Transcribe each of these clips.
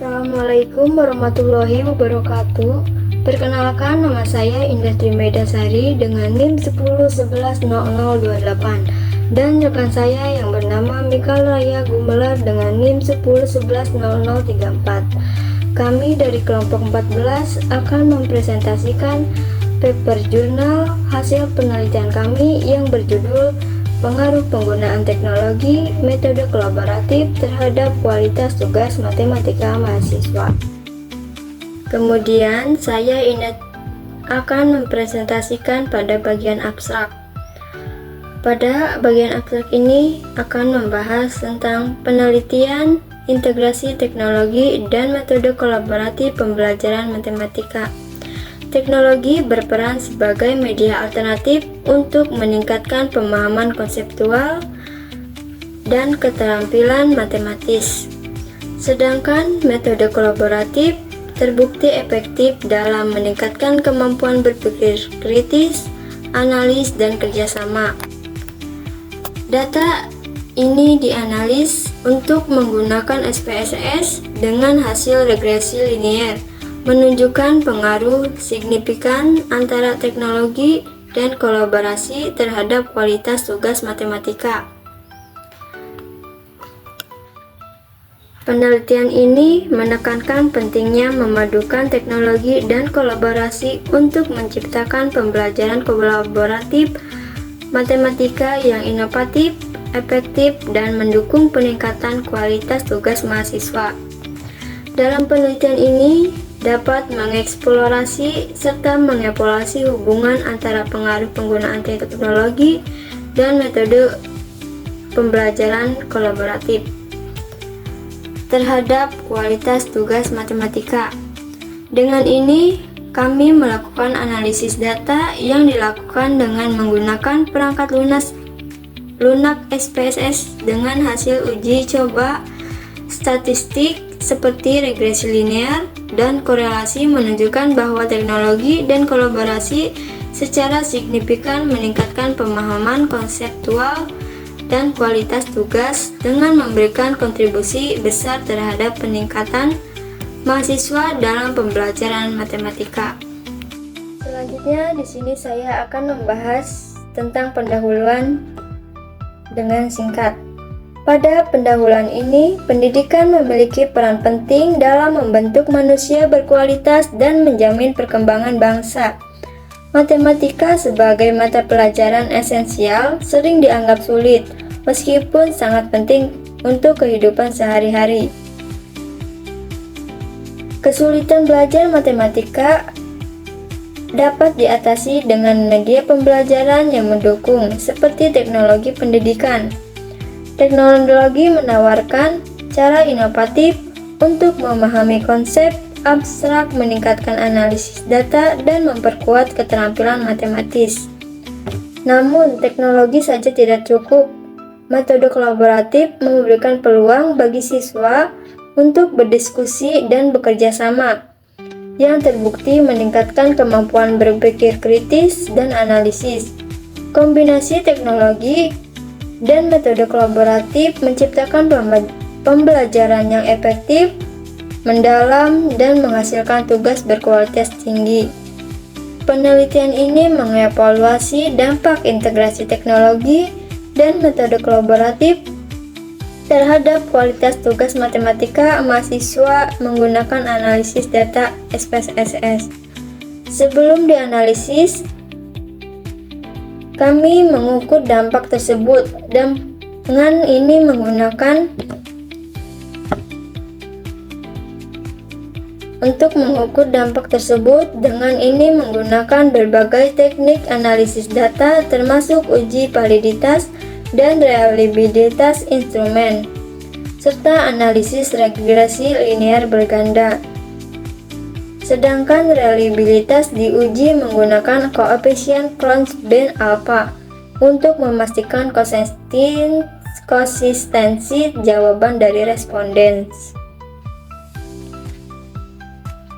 Assalamualaikum warahmatullahi wabarakatuh. Perkenalkan, nama saya Indah Trimedasari dengan NIM 10110028 dan rekan saya yang bernama Mikal Raya Gumelar dengan NIM 10110034. Kami dari kelompok 14 akan mempresentasikan paper jurnal hasil penelitian kami yang berjudul Pengaruh penggunaan teknologi metode kolaboratif terhadap kualitas tugas matematika mahasiswa. Kemudian saya akan mempresentasikan pada bagian abstrak. Pada bagian abstrak ini akan membahas tentang penelitian, integrasi teknologi, dan metode kolaboratif pembelajaran matematika. Teknologi berperan sebagai media alternatif untuk meningkatkan pemahaman konseptual dan keterampilan matematis. Sedangkan metode kolaboratif terbukti efektif dalam meningkatkan kemampuan berpikir kritis, analis, dan kerjasama. Data ini dianalisis untuk menggunakan SPSS dengan hasil regresi linier, menunjukkan pengaruh signifikan antara teknologi dan kolaborasi terhadap kualitas tugas matematika. Penelitian ini menekankan pentingnya memadukan teknologi dan kolaborasi untuk menciptakan pembelajaran kolaboratif matematika yang inovatif, efektif, dan mendukung peningkatan kualitas tugas mahasiswa. Dalam penelitian ini dapat mengeksplorasi serta mengevaluasi hubungan antara pengaruh penggunaan teknologi dan metode pembelajaran kolaboratif terhadap kualitas tugas matematika. Dengan ini, kami melakukan analisis data yang dilakukan dengan menggunakan perangkat lunak SPSS dengan hasil uji coba statistik seperti regresi linear dan korelasi menunjukkan bahwa teknologi dan kolaborasi secara signifikan meningkatkan pemahaman konseptual dan kualitas tugas dengan memberikan kontribusi besar terhadap peningkatan mahasiswa dalam pembelajaran matematika. Selanjutnya di sini saya akan membahas tentang pendahuluan dengan singkat. Pada pendahuluan ini, pendidikan memiliki peran penting dalam membentuk manusia berkualitas dan menjamin perkembangan bangsa. Matematika sebagai mata pelajaran esensial sering dianggap sulit, meskipun sangat penting untuk kehidupan sehari-hari. Kesulitan belajar matematika dapat diatasi dengan media pembelajaran yang mendukung, seperti teknologi pendidikan. Teknologi menawarkan cara inovatif untuk memahami konsep abstrak, meningkatkan analisis data, dan memperkuat keterampilan matematis. Namun, teknologi saja tidak cukup. Metode kolaboratif memberikan peluang bagi siswa untuk berdiskusi dan bekerja sama, yang terbukti meningkatkan kemampuan berpikir kritis dan analisis. Kombinasi teknologi dan metode kolaboratif menciptakan pembelajaran yang efektif, mendalam, dan menghasilkan tugas berkualitas tinggi. Penelitian ini mengevaluasi dampak integrasi teknologi dan metode kolaboratif terhadap kualitas tugas matematika mahasiswa menggunakan analisis data SPSS. Sebelum dianalisis, kami mengukur dampak tersebut dengan ini menggunakan berbagai teknik analisis data termasuk uji validitas dan reliabilitas instrumen serta analisis regresi linear berganda. Sedangkan reliabilitas diuji menggunakan koefisien Close-Band alpha untuk memastikan konsistensi jawaban dari responden.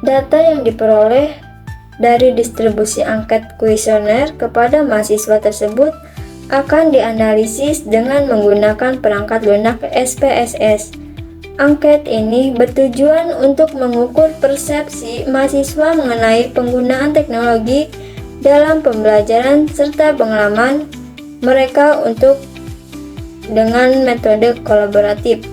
Data yang diperoleh dari distribusi angket kuesioner kepada mahasiswa tersebut akan dianalisis dengan menggunakan perangkat lunak SPSS. Angket ini bertujuan untuk mengukur persepsi mahasiswa mengenai penggunaan teknologi dalam pembelajaran serta pengalaman mereka dengan metode kolaboratif.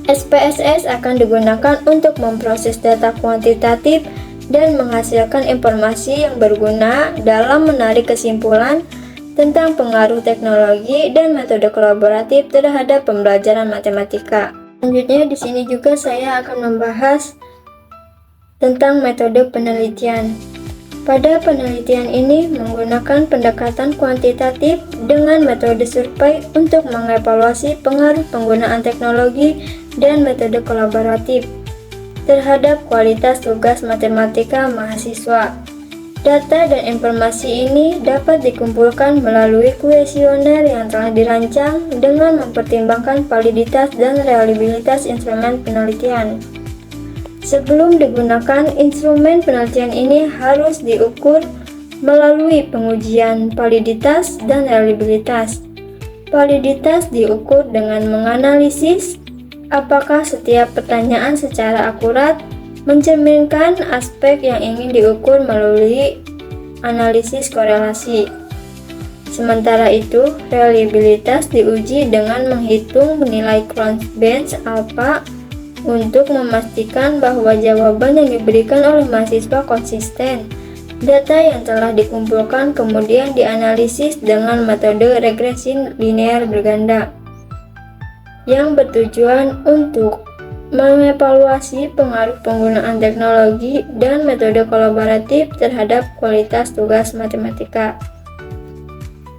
SPSS akan digunakan untuk memproses data kuantitatif dan menghasilkan informasi yang berguna dalam menarik kesimpulan tentang pengaruh teknologi dan metode kolaboratif terhadap pembelajaran matematika. Selanjutnya di sini juga saya akan membahas tentang metode penelitian. Pada penelitian ini menggunakan pendekatan kuantitatif dengan metode survei untuk mengevaluasi pengaruh penggunaan teknologi dan metode kolaboratif terhadap kualitas tugas matematika mahasiswa. Data dan informasi ini dapat dikumpulkan melalui kuesioner yang telah dirancang dengan mempertimbangkan validitas dan reliabilitas instrumen penelitian. Sebelum digunakan, instrumen penelitian ini harus diukur melalui pengujian validitas dan reliabilitas. Validitas diukur dengan menganalisis apakah setiap pertanyaan secara akurat mencerminkan aspek yang ingin diukur melalui analisis korelasi. Sementara itu, reliabilitas diuji dengan menghitung nilai Cross-Bench alpha untuk memastikan bahwa jawaban yang diberikan oleh mahasiswa konsisten. Data yang telah dikumpulkan kemudian dianalisis dengan metode regresi linear berganda yang bertujuan untuk mengevaluasi pengaruh penggunaan teknologi dan metode kolaboratif terhadap kualitas tugas matematika.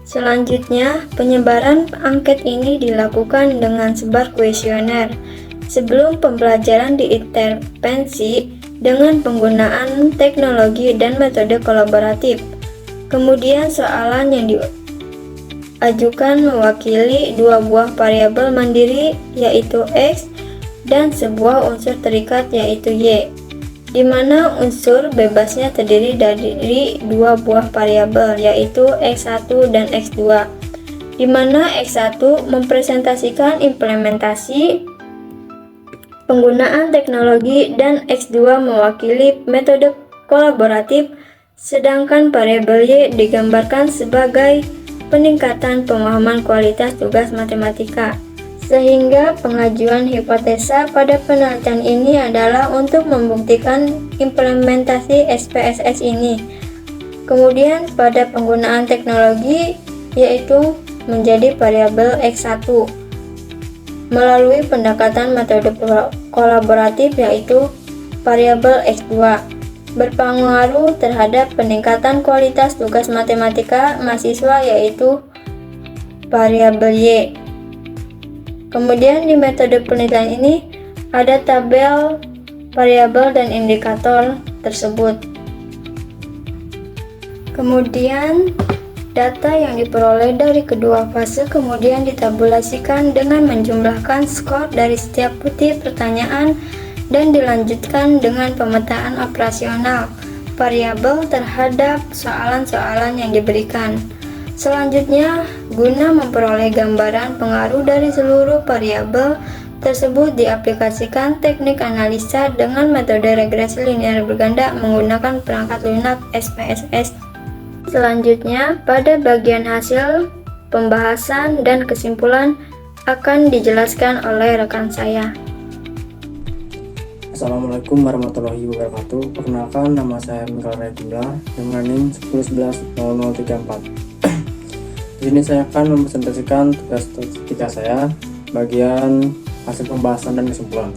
Selanjutnya, penyebaran angket ini dilakukan dengan sebar kuesioner. Sebelum pembelajaran diintervensi dengan penggunaan teknologi dan metode kolaboratif. Kemudian soalan yang diajukan mewakili dua buah variabel mandiri yaitu X dan sebuah unsur terikat yaitu Y, di mana unsur bebasnya terdiri dari dua buah variabel yaitu X1 dan X2, di mana X1 mempresentasikan implementasi penggunaan teknologi dan X2 mewakili metode kolaboratif, sedangkan variabel Y digambarkan sebagai peningkatan pemahaman kualitas tugas matematika. Sehingga pengajuan hipotesa pada penelitian ini adalah untuk membuktikan implementasi SPSS ini. Kemudian pada penggunaan teknologi yaitu menjadi variabel X1 melalui pendekatan metode kolaboratif yaitu variabel X2 berpengaruh terhadap peningkatan kualitas tugas matematika mahasiswa yaitu variabel Y. Kemudian di metode penelitian ini ada tabel variabel dan indikator tersebut. Kemudian data yang diperoleh dari kedua fase kemudian ditabulasikan dengan menjumlahkan skor dari setiap putih pertanyaan dan dilanjutkan dengan pemetaan operasional variabel terhadap soalan-soalan yang diberikan. Selanjutnya, guna memperoleh gambaran pengaruh dari seluruh variabel tersebut diaplikasikan teknik analisa dengan metode regresi linear berganda menggunakan perangkat lunak SPSS. Selanjutnya, pada bagian hasil pembahasan dan kesimpulan akan dijelaskan oleh rekan saya. Assalamualaikum warahmatullahi wabarakatuh. Perkenalkan, nama saya Mikal Regula dengan NIM 10110034. Di sini saya akan mempresentasikan tugas statistika saya bagian hasil pembahasan dan kesimpulan.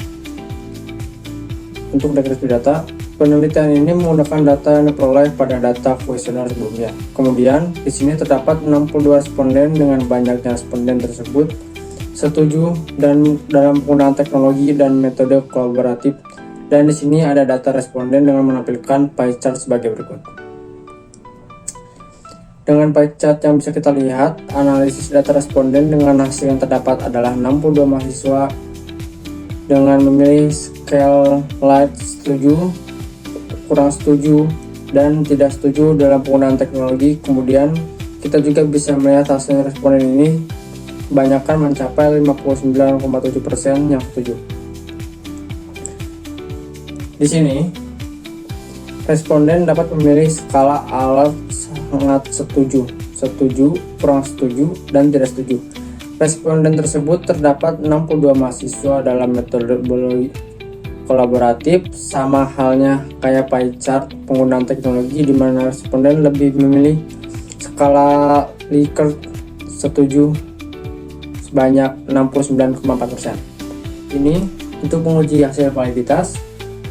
Untuk regresi data, penelitian ini menggunakan data yang diperoleh pada data kuesioner sebelumnya. Kemudian, di sini terdapat 62 responden dengan banyaknya responden tersebut setuju dan dalam penggunaan teknologi dan metode kolaboratif. Dan di sini ada data responden dengan menampilkan pie chart sebagai berikut. Dengan pie chart yang bisa kita lihat, analisis data responden dengan hasil yang terdapat adalah 62 mahasiswa dengan memilih scale light setuju, kurang setuju, dan tidak setuju dalam penggunaan teknologi. Kemudian kita juga bisa melihat hasil responden ini kebanyakan mencapai 59,7% yang setuju. Di sini, responden dapat memilih skala alert sangat setuju, setuju, kurang setuju, dan tidak setuju. Responden tersebut terdapat 62 mahasiswa dalam metodologi kolaboratif, sama halnya kayak pie chart penggunaan teknologi, di mana responden lebih memilih skala Likert setuju sebanyak 69,4%. Ini untuk menguji hasil validitas.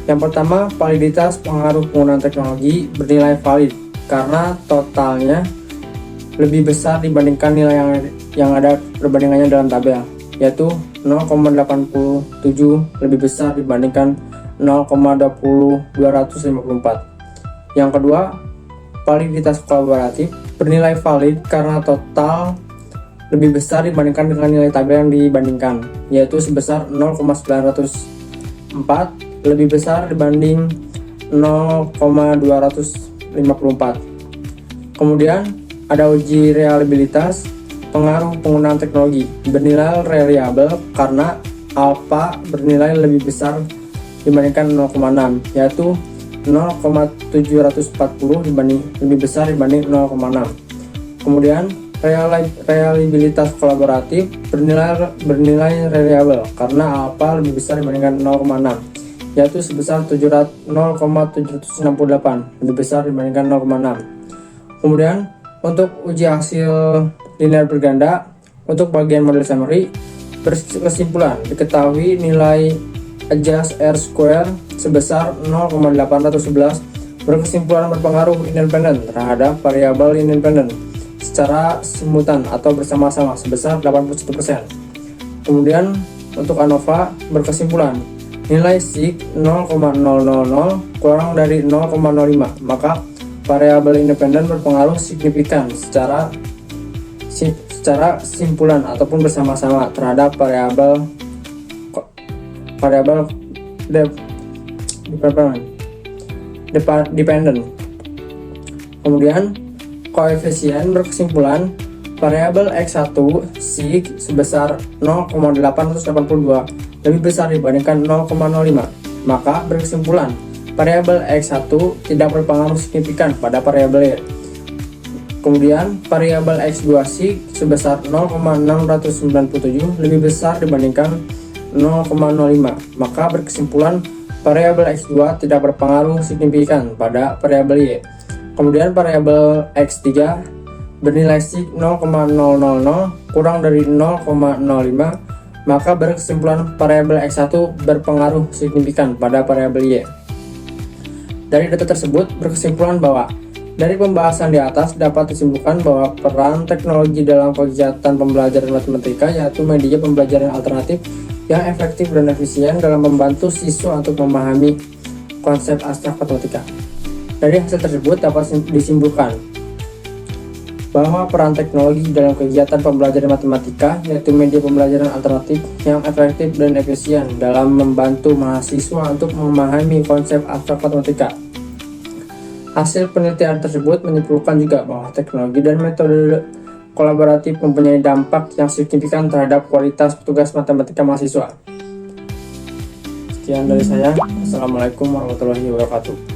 Yang pertama, validitas pengaruh penggunaan teknologi bernilai valid karena totalnya lebih besar dibandingkan nilai yang ada perbandingannya dalam tabel, yaitu 0,87 lebih besar dibandingkan 0,20254. Yang kedua, validitas kolaboratif bernilai valid karena total lebih besar dibandingkan dengan nilai tabel yang dibandingkan, yaitu sebesar 0,904 lebih besar dibanding 0,254. Kemudian ada uji reliabilitas pengaruh penggunaan teknologi bernilai reliable karena alpha bernilai lebih besar dibandingkan 0,6, yaitu 0,740 lebih besar dibanding 0,6. Kemudian reliabilitas kolaboratif bernilai reliable karena alpha lebih besar dibandingkan 0,6, yaitu sebesar 0,768 lebih besar dibandingkan 0,6. Kemudian untuk uji hasil linear berganda, untuk bagian model summary, berkesimpulan diketahui nilai adjust R square sebesar 0,811 berkesimpulan berpengaruh independen terhadap variabel independen secara simultan atau bersama-sama sebesar 81%. Kemudian untuk ANOVA berkesimpulan nilai sig 0,000 kurang dari 0,05, maka variabel independen berpengaruh signifikan secara simpulan ataupun bersama-sama terhadap variabel dependent. Kemudian koefisien berkesimpulan variabel x1 sig sebesar 0,882 lebih besar dibandingkan 0,05, maka berkesimpulan variabel x1 tidak berpengaruh signifikan pada variabel y. Kemudian variabel x2 sig sebesar 0,697 lebih besar dibandingkan 0,05, maka berkesimpulan variabel x2 tidak berpengaruh signifikan pada variabel y. Kemudian variabel x3 bernilai sig 0,000 kurang dari 0,05, maka berkesimpulan variabel x1 berpengaruh signifikan pada variabel y. Dari data tersebut berkesimpulan bahwa dari pembahasan di atas dapat disimpulkan bahwa peran teknologi dalam kegiatan pembelajaran matematika yaitu media pembelajaran alternatif yang efektif dan efisien dalam membantu siswa untuk memahami konsep abstrak matematika. Dari hasil tersebut dapat disimpulkan bahwa peran teknologi dalam kegiatan pembelajaran matematika yaitu media pembelajaran alternatif yang efektif dan efisien dalam membantu mahasiswa untuk memahami konsep abstrak matematika. Hasil penelitian tersebut menyimpulkan juga bahwa teknologi dan metode kolaboratif mempunyai dampak yang signifikan terhadap kualitas petugas matematika mahasiswa. Sekian dari saya. Assalamualaikum warahmatullahi wabarakatuh.